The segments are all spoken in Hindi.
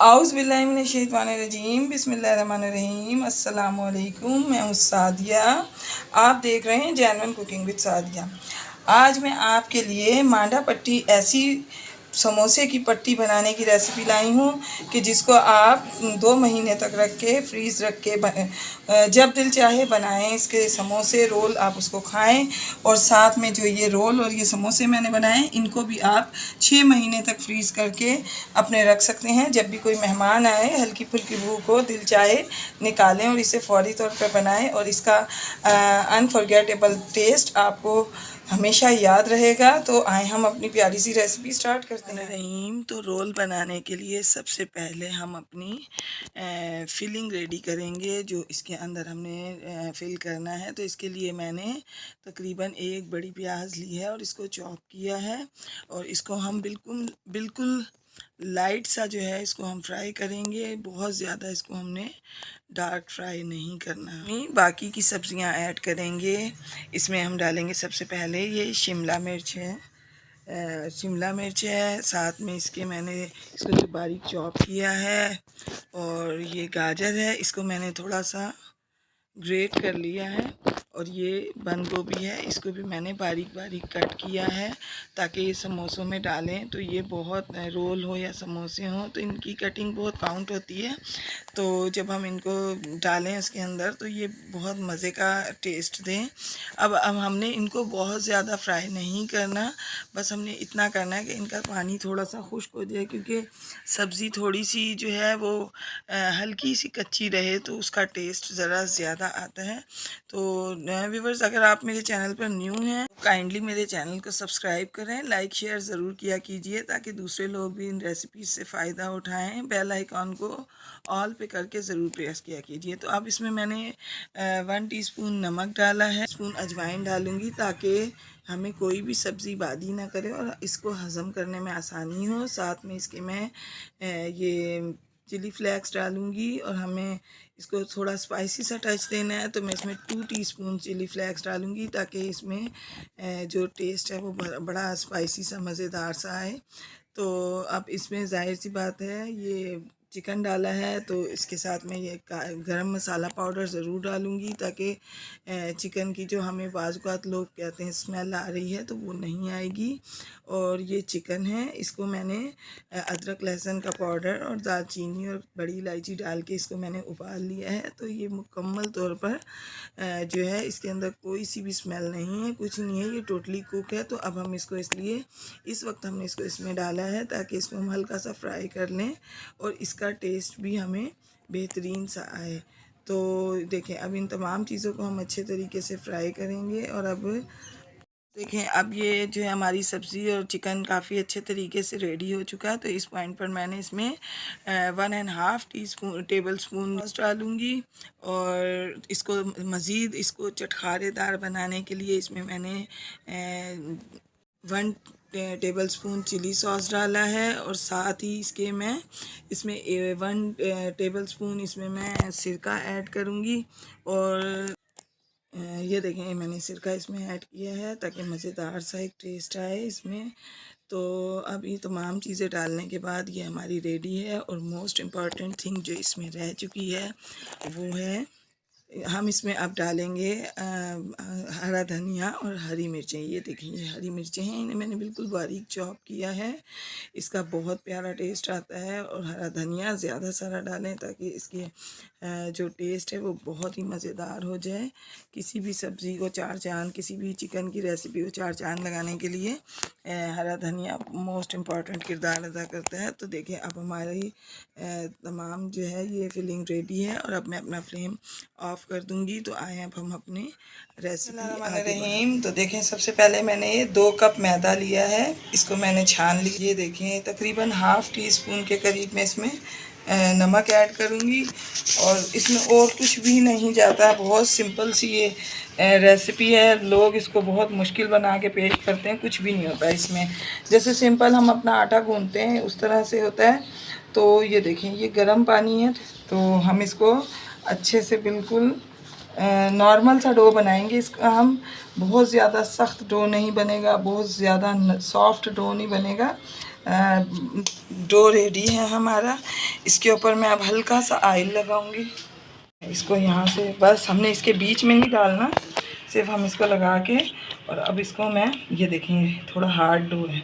औज़ुबिल्लाहिमिनश्शैतानिर्रजीम बिस्मिल्लाहिर्रहमानिर्रहीम अस्सलाम वालेकुम। मैं हूँ सादिया, आप देख रहे हैं जैनवन कुकिंग विद सादिया। आज मैं आपके लिए मांडा पट्टी ऐसी समोसे की पट्टी बनाने की रेसिपी लाई हूँ कि जिसको आप 2 महीने तक रख के फ्रीज़ रख के जब दिल चाहे बनाएं। इसके समोसे रोल आप उसको खाएं और साथ में जो ये रोल और ये समोसे मैंने बनाए इनको भी आप 6 महीने तक फ्रीज़ करके अपने रख सकते हैं। जब भी कोई मेहमान आए हल्की फुल्की भूख हो दिल चाहे निकालें और इसे फ़ौरी तौर पर बनाएं और इसका अनफॉरगेटेबल टेस्ट आपको हमेशा याद रहेगा। तो आए हम अपनी प्यारी सी रेसिपी स्टार्ट करते हैं। रहीम, तो रोल बनाने के लिए सबसे पहले हम अपनी फिलिंग रेडी करेंगे जो इसके अंदर हमने फिल करना है। तो इसके लिए मैंने तकरीबन 1 बड़ी प्याज ली है और इसको चॉप किया है और इसको हम बिल्कुल लाइट सा जो है इसको हम फ्राई करेंगे। बहुत ज़्यादा इसको हमने डार्क फ्राई नहीं करना। बाकी की सब्जियां ऐड करेंगे। इसमें हम डालेंगे सबसे पहले ये शिमला मिर्च है, साथ में इसके मैंने इसको जो बारीक चॉप किया है। और ये गाजर है, इसको मैंने थोड़ा सा ग्रेट कर लिया है। और ये बंद गोभी है, इसको भी मैंने बारीक बारीक कट किया है ताकि ये समोसों में डालें तो ये बहुत रोल हो या समोसे हों तो इनकी कटिंग बहुत काउंट होती है। तो जब हम इनको डालें इसके अंदर तो ये बहुत मज़े का टेस्ट दें। अब हमने इनको बहुत ज़्यादा फ्राई नहीं करना, बस हमने इतना करना है कि इनका पानी थोड़ा सा खुश्क हो जाए, क्योंकि सब्ज़ी थोड़ी सी जो है वो हल्की सी कच्ची रहे तो उसका टेस्ट ज़रा ज़्यादा आता है। तो व्यूअर्स, अगर आप मेरे चैनल पर न्यू हैं काइंडली मेरे चैनल को सब्सक्राइब करें, लाइक शेयर ज़रूर किया कीजिए ताकि दूसरे लोग भी इन रेसिपीज़ से फ़ायदा उठाएं। बेल आइकॉन को ऑल पे करके ज़रूर प्रेस किया कीजिए। तो अब इसमें मैंने 1 टीस्पून नमक डाला है, स्पून अजवाइन डालूँगी ताकि हमें कोई भी सब्ज़ी बादी ना करे और इसको हज़म करने में आसानी हो। साथ में इसके मैं ये चिली फ्लेक्स डालूँगी और हमें इसको थोड़ा स्पाइसी सा टच देना है तो मैं इसमें 2 टीस्पून चिली फ्लेक्स डालूँगी ताकि इसमें जो टेस्ट है वो बड़ा स्पाइसी सा मज़ेदार सा आए। तो अब इसमें ज़ाहिर सी बात है ये चिकन डाला है तो इसके साथ में ये गरम मसाला पाउडर ज़रूर डालूँगी ताकि चिकन की जो हमें बाज़ लोग कहते हैं स्मेल आ रही है तो वो नहीं आएगी। और ये चिकन है, इसको मैंने अदरक लहसुन का पाउडर और दालचीनी और बड़ी इलायची डाल के इसको मैंने उबाल लिया है। तो ये मुकम्मल तौर पर जो है इसके अंदर कोई सी भी स्मेल नहीं है, कुछ नहीं है, ये टोटली कुक है। तो अब हम इसको इसलिए इस वक्त हमने इसको इसमें डाला है ताकि इसको हम हल्का सा फ्राई कर लें और इसका टेस्ट भी हमें बेहतरीन सा आए। तो देखें, अब इन तमाम चीज़ों को हम अच्छे तरीके से फ्राई करेंगे। और अब देखें, अब ये जो है हमारी सब्ज़ी और चिकन काफ़ी अच्छे तरीके से रेडी हो चुका है। तो इस पॉइंट पर मैंने इसमें 1.5 टेबल स्पून डालूँगी और इसको मज़ीद इसको चटखारेदार बनाने के लिए इसमें मैंने 1 टेबल स्पून चिली सॉस डाला है। और साथ ही इसके मैं इसमें 1 टेबल स्पून इसमें मैं सिरका ऐड करूँगी। और ये देखें, मैंने सिरका इसमें ऐड किया है ताकि मज़ेदार सा एक टेस्ट आए इसमें। तो अब ये तमाम चीज़ें डालने के बाद ये हमारी रेडी है। और मोस्ट इम्पॉर्टेंट थिंग जो इसमें रह चुकी है वो है हम इसमें अब डालेंगे हरा धनिया और हरी मिर्चें। ये देखिए, ये हरी मिर्चें हैं, इन्हें मैंने बिल्कुल बारीक चॉप किया है। इसका बहुत प्यारा टेस्ट आता है। और हरा धनिया ज़्यादा सारा डालें ताकि इसकी जो टेस्ट है वो बहुत ही मज़ेदार हो जाए। किसी भी सब्ज़ी को 4 चांद, किसी भी चिकन की रेसिपी को 4 चांद लगाने के लिए हरा धनिया मोस्ट इम्पॉर्टेंट किरदार अदा करता है। तो देखिए, अब हमारी तमाम जो है ये फिलिंग रेडी है और अब मैं अपना फ्लेम ऑफ कर दूंगी। तो आए अब हम अपनी रेसिपी। तो देखें, सबसे पहले मैंने ये 2 कप मैदा लिया है, इसको मैंने छान लिया। ये देखें, तकरीबन 1/2 टीस्पून के करीब मैं इसमें नमक ऐड करूँगी और इसमें और कुछ भी नहीं जाता। बहुत सिंपल सी ये रेसिपी है, लोग इसको बहुत मुश्किल बना के पेश करते हैं, कुछ भी नहीं होता इसमें। जैसे सिंपल हम अपना आटा गूंथते हैं उस तरह से होता है। तो ये देखें, ये गर्म पानी है तो हम इसको अच्छे से बिल्कुल नॉर्मल सा डो बनाएंगे। इसका हम बहुत ज़्यादा सख्त डो नहीं बनेगा, बहुत ज़्यादा सॉफ्ट डो नहीं बनेगा। डो रेडी है हमारा। इसके ऊपर मैं अब हल्का सा ऑयल लगाऊंगी। इसको यहाँ से बस हमने इसके बीच में नहीं डालना, सिर्फ हम इसको लगा के, और अब इसको मैं, ये देखें थोड़ा हार्ड डो है,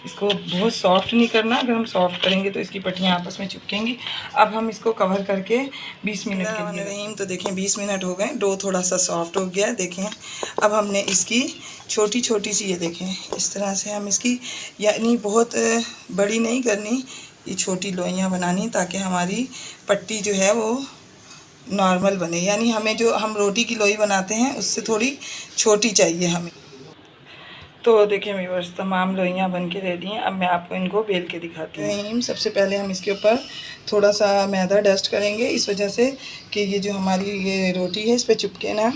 इसको बहुत सॉफ्ट नहीं करना, अगर हम सॉफ्ट करेंगे तो इसकी पट्टियाँ आपस में चिपकेंगी। अब हम इसको कवर करके 20 मिनट के लिए रहीम। तो देखें 20 मिनट हो गए, डो थोड़ा सा सॉफ्ट हो गया। देखें अब हमने इसकी छोटी छोटी सी, ये देखें इस तरह से हम इसकी, यानी बहुत बड़ी नहीं करनी, ये छोटी लोइयाँ बनानी, ताकि हमारी पट्टी जो है वो नॉर्मल बने, यानी हमें जो हम रोटी की लोई बनाते हैं उससे थोड़ी छोटी चाहिए हमें। तो देखिए व्यूअर्स, तमाम लोइयाँ बन के रेडी हैं। अब मैं आपको इनको बेल के दिखाती हूँ। सबसे पहले हम इसके ऊपर थोड़ा सा मैदा डस्ट करेंगे, इस वजह से कि ये जो हमारी ये रोटी है इस पर चिपके ना।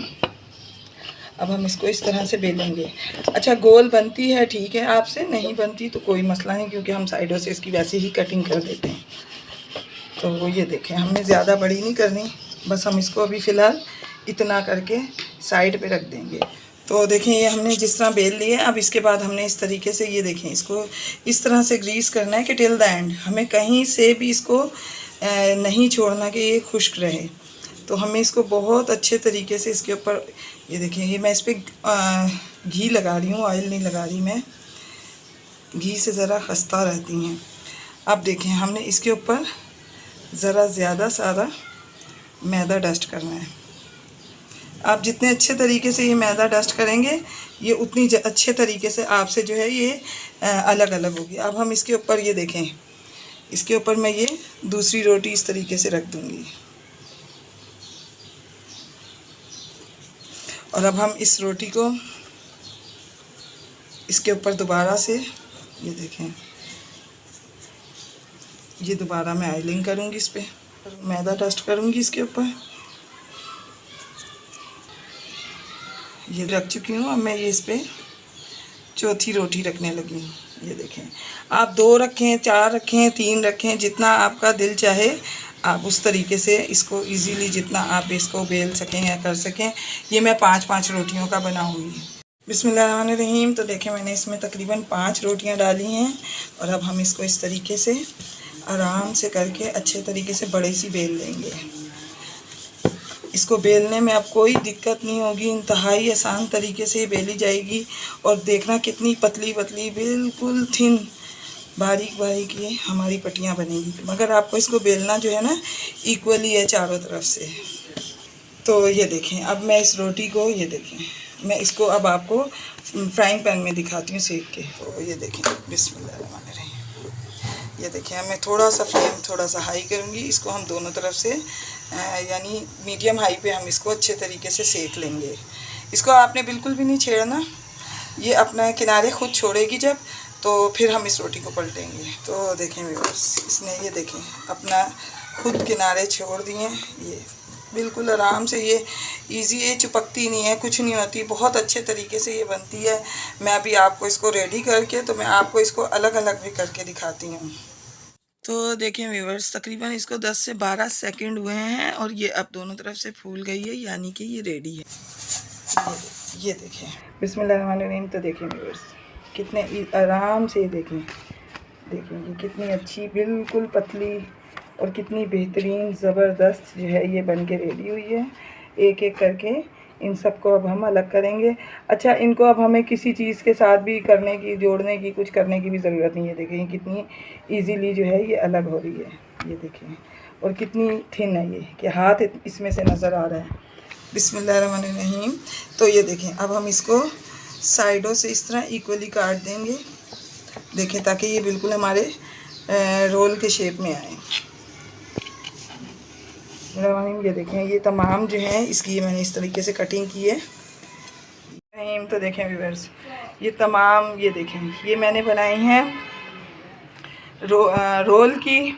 अब हम इसको इस तरह से बेलेंगे। अच्छा, गोल बनती है ठीक है, आपसे नहीं बनती तो कोई मसला नहीं, क्योंकि हम साइडों से इसकी वैसे ही कटिंग कर देते हैं। तो वो ये देखें, हमने ज़्यादा बड़ी नहीं करनी, बस हम इसको अभी फ़िलहाल इतना करके साइड पे रख देंगे। तो देखें ये हमने जिस तरह बेल लिए, अब इसके बाद हमने इस तरीके से, ये देखें इसको इस तरह से ग्रीस करना है कि टिल द एंड, हमें कहीं से भी इसको नहीं छोड़ना कि ये खुश्क रहे। तो हमें इसको बहुत अच्छे तरीके से इसके ऊपर, ये देखें, ये मैं इस पर घी लगा रही हूँ, ऑयल नहीं लगा रही मैं, घी से ज़रा खस्ता रहती हैं। अब देखें हमने इसके ऊपर ज़रा ज़्यादा सारा मैदा डस्ट करना है। आप जितने अच्छे तरीके से ये मैदा डस्ट करेंगे, ये उतनी अच्छे तरीके से आपसे जो है ये अलग अलग होगी। अब हम इसके ऊपर, ये देखें, इसके ऊपर मैं ये दूसरी रोटी इस तरीके से रख दूँगी, और अब हम इस रोटी को इसके ऊपर दोबारा से, ये देखें, ये दोबारा मैं आइलिंग करूँगी, इस पर मैदा डस्ट करूँगी इसके ऊपर, ये रख चुकी हूँ। अब मैं ये इस पर चौथी रोटी रखने लगी हूँ। ये देखें, आप 2 रखें, 4 रखें, 3 रखें, जितना आपका दिल चाहे आप उस तरीके से इसको इजीली, जितना आप इसको बेल सकें या कर सकें। ये मैं 5-5 रोटियों का बनाऊँगी। बिस्मिल्लाहिर्रहमानिर्रहीम। तो देखें मैंने इसमें तकरीबन 5 रोटियाँ डाली हैं, और अब हम इसको इस तरीके से आराम से करके अच्छे तरीके से बड़े सी बेल लेंगे। इसको बेलने में अब कोई दिक्कत नहीं होगी, इंतहाई आसान तरीके से बेली जाएगी। और देखना कितनी पतली पतली, बिल्कुल थिन, बारीक बारीक ये हमारी पट्टियाँ बनेगी। मगर आपको इसको बेलना जो है ना इक्वली है चारों तरफ से। तो ये देखें, अब मैं इस रोटी को, ये देखें, मैं इसको अब आपको फ्राइंग पैन में दिखाती हूँ सेक के। तो ये देखें, बिस्मिल्लाहिर्रहमानिर्रहीम, ये देखें, मैं थोड़ा सा फ्लेम थोड़ा सा हाई करूँगी। इसको हम दोनों तरफ से यानी मीडियम हाई पे हम इसको अच्छे तरीके से सेक लेंगे। इसको आपने बिल्कुल भी नहीं छेड़ना, ये अपना किनारे खुद छोड़ेगी जब, तो फिर हम इस रोटी को पलटेंगे। तो देखें व्यूअर्स, इसने ये देखें अपना खुद किनारे छोड़ दिए, ये बिल्कुल आराम से, ये इजी है, चिपकती नहीं है, कुछ नहीं होती, बहुत अच्छे तरीके से ये बनती है। मैं अभी आपको इसको रेडी करके, तो मैं आपको इसको अलग अलग भी करके दिखाती हूँ। तो देखें व्यूअर्स, तकरीबन इसको 10 से 12 सेकंड हुए हैं, और ये अब दोनों तरफ से फूल गई है, यानी कि ये रेडी है। ये देखें, बिस्मिल्लाहिर्रहमानिर्रहीम। तो देखें व्यूअर्स, कितने आराम से, देखें ये कितनी अच्छी, बिल्कुल पतली, और कितनी बेहतरीन ज़बरदस्त जो है ये बन के रेडी हुई है। एक एक करके इन सबको अब हम अलग करेंगे। अच्छा, इनको अब हमें किसी चीज़ के साथ भी करने की, जोड़ने की, कुछ करने की भी ज़रूरत नहीं है। देखें ये कितनी इजीली जो है ये अलग हो रही है, ये देखें, और कितनी थिन है ये कि हाथ इसमें से नज़र आ रहा है। बिस्मिल्लाहिर्रहमानिर्रहीम। तो ये देखें, अब हम इसको साइडों से इस तरह इक्वली काट देंगे, देखें, ताकि ये बिल्कुल हमारे रोल के शेप में आए। ये देखें, ये तमाम जो है इसकी मैंने इस तरीके से कटिंग की है। तो देखें व्यूअर्स, ये तमाम, ये देखें, ये मैंने बनाई हैं रोल की।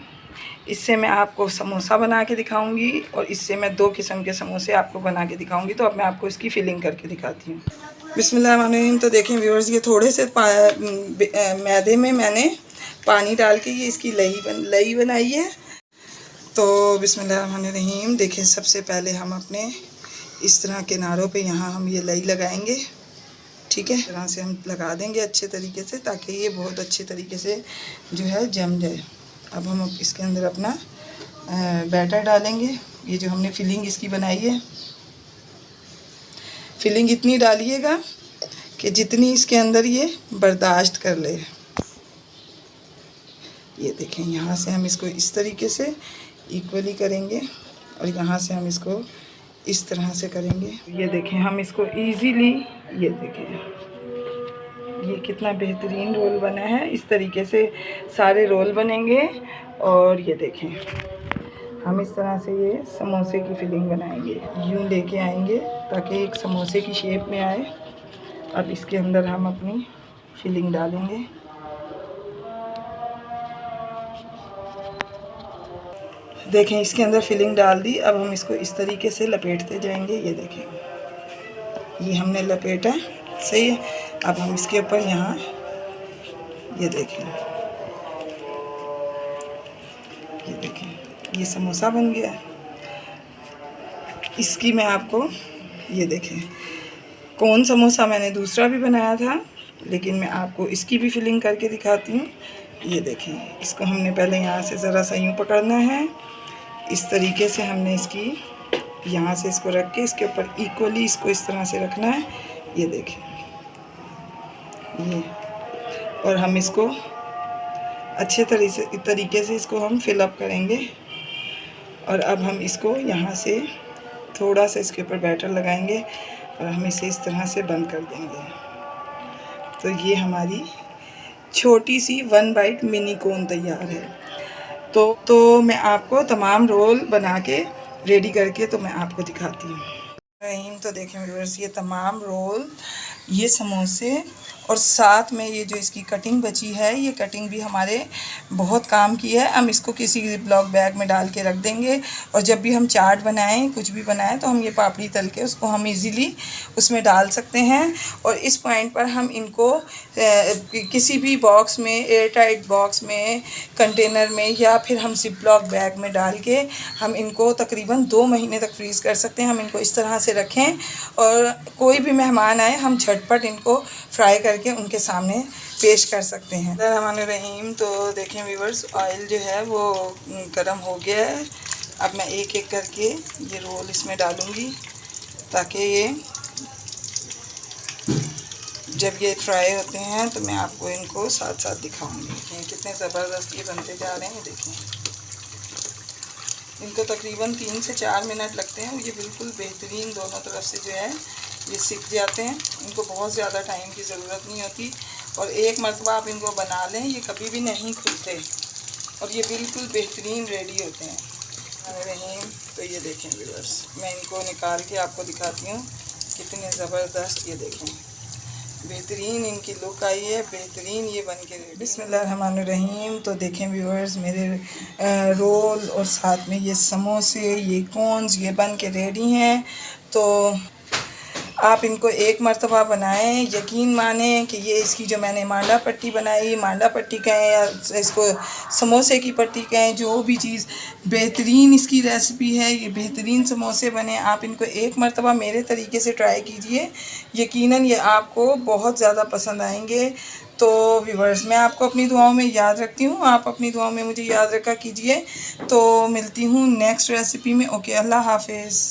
इससे मैं आपको समोसा बना के दिखाऊंगी, और इससे मैं 2 किस्म के समोसे आपको बना के दिखाऊंगी। तो अब मैं आपको इसकी फिलिंग करके दिखाती हूँ। बिस्मिल्लाहिर्रहमानिर्रहीम। तो देखें व्यूअर्स, ये थोड़े से मैदे में मैंने पानी डाल के ये इसकी लई बनाई है। तो बिस्मिल्लाहिर्रहमानिर्रहीम, देखें, सबसे पहले हम अपने इस तरह किनारों पे यहाँ हम ये लई लगाएंगे, ठीक है, इस तरह से हम लगा देंगे अच्छे तरीके से, ताकि ये बहुत अच्छे तरीके से जो है जम जाए। अब हम इसके अंदर अपना बैटर डालेंगे। ये जो हमने फिलिंग इसकी बनाई है, फिलिंग इतनी डालिएगा कि जितनी इसके अंदर ये बर्दाश्त कर ले। ये देखें, यहाँ से हम इसको इस तरीके से इक्वली करेंगे और यहाँ से हम इसको इस तरह से करेंगे। ये देखें, हम इसको इजीली, ये देखें ये कितना बेहतरीन रोल बना है। इस तरीके से सारे रोल बनेंगे। और ये देखें, हम इस तरह से ये समोसे की फिलिंग बनाएंगे, यूँ लेके आएंगे ताकि एक समोसे की शेप में आए। अब इसके अंदर हम अपनी फिलिंग डालेंगे। देखें, इसके अंदर फिलिंग डाल दी। अब हम इसको इस तरीके से लपेटते जाएंगे। ये देखें, ये हमने लपेटा, सही है। अब हम इसके ऊपर यहाँ, ये देखें, ये समोसा बन गया। इसकी मैं आपको, ये देखें, कौन समोसा मैंने दूसरा भी बनाया था, लेकिन मैं आपको इसकी भी फिलिंग करके दिखाती हूँ। ये देखें, इसको हमने पहले यहाँ से ज़रा सा यूँ पकड़ना है। इस तरीके से हमने इसकी यहाँ से इसको रख के इसके ऊपर इक्वली इसको इस तरह से रखना है। ये देखें, ये, और हम इसको अच्छे तरीके से इसको हम फिलअप करेंगे। और अब हम इसको यहाँ से थोड़ा सा इसके ऊपर बैटर लगाएंगे और हम इसे इस तरह से बंद कर देंगे। तो ये हमारी छोटी सी 1 बाइट मिनी कोन तैयार है। तो मैं आपको तमाम रोल बना के रेडी करके तो मैं आपको दिखाती हूँ। तो देखें व्यूअर्स, ये तमाम रोल, ये समोसे और साथ में ये जो इसकी कटिंग बची है, ये कटिंग भी हमारे बहुत काम की है। हम इसको किसी ब्लॉक बैग में डाल के रख देंगे और जब भी हम चाट बनाएं, कुछ भी बनाएं, तो हम ये पापड़ी तल के उसको हम इजीली उसमें डाल सकते हैं। और इस पॉइंट पर हम इनको किसी भी बॉक्स में, एयर टाइट बॉक्स में, कंटेनर में, या फिर हम जिप ब्लॉक बैग में डाल के हम इनको तकरीबन 2 महीने तक फ्रीज़ कर सकते हैं। हम इनको इस तरह से रखें और कोई भी मेहमान आए, हम झटपट इनको फ्राई करके उनके सामने पेश कर सकते हैं। रहमान, तो देखें व्यूअर्स, ऑयल जो है वो गर्म हो गया है। अब मैं एक एक करके ये रोल इसमें डालूँगी ताकि ये जब ये फ्राई होते हैं तो मैं आपको इनको साथ साथ दिखाऊंगी। कितने ज़बरदस्त ये बनते जा रहे हैं। देखें, इनको तकरीबन 3 से 4 मिनट लगते हैं। ये बिल्कुल बेहतरीन दोनों तरफ से जो है ये सीख जाते हैं। इनको बहुत ज़्यादा टाइम की ज़रूरत नहीं होती और एक मरतबा आप इनको बना लें, ये कभी भी नहीं खुलते और ये बिल्कुल बेहतरीन रेडी होते हैं। तो ये देखें व्यूअर्स, मैं इनको निकाल के आपको दिखाती हूँ कितने ज़बरदस्त। ये देखें, बेहतरीन इनकी लुक आई है, बेहतरीन ये बन के रेडी। बिस्मिल्लाहिर्रहमानिर्रहीम। तो देखें व्यूअर्स, मेरे रोल और साथ में ये समोसे, ये कॉर्न्स, ये बन के रेडी हैं। तो आप इनको एक मरतबा बनाएं, यकीन मानें कि ये इसकी जो मैंने मांडा पट्टी बनाई, मांडा पट्टी कहें या इसको समोसे की पट्टी कहें, जो भी चीज़, बेहतरीन इसकी रेसिपी है। ये बेहतरीन समोसे बने। आप इनको एक मरतबा मेरे तरीके से ट्राई कीजिए, यकीनन ये आपको बहुत ज़्यादा पसंद आएंगे। तो व्यूअर्स, मैं आपको अपनी दुआओं में याद रखती हूँ, आप अपनी दुआओं में मुझे याद रखा कीजिए। तो मिलती हूँ नेक्स्ट रेसिपी में। ओके, अल्लाह हाफिज़।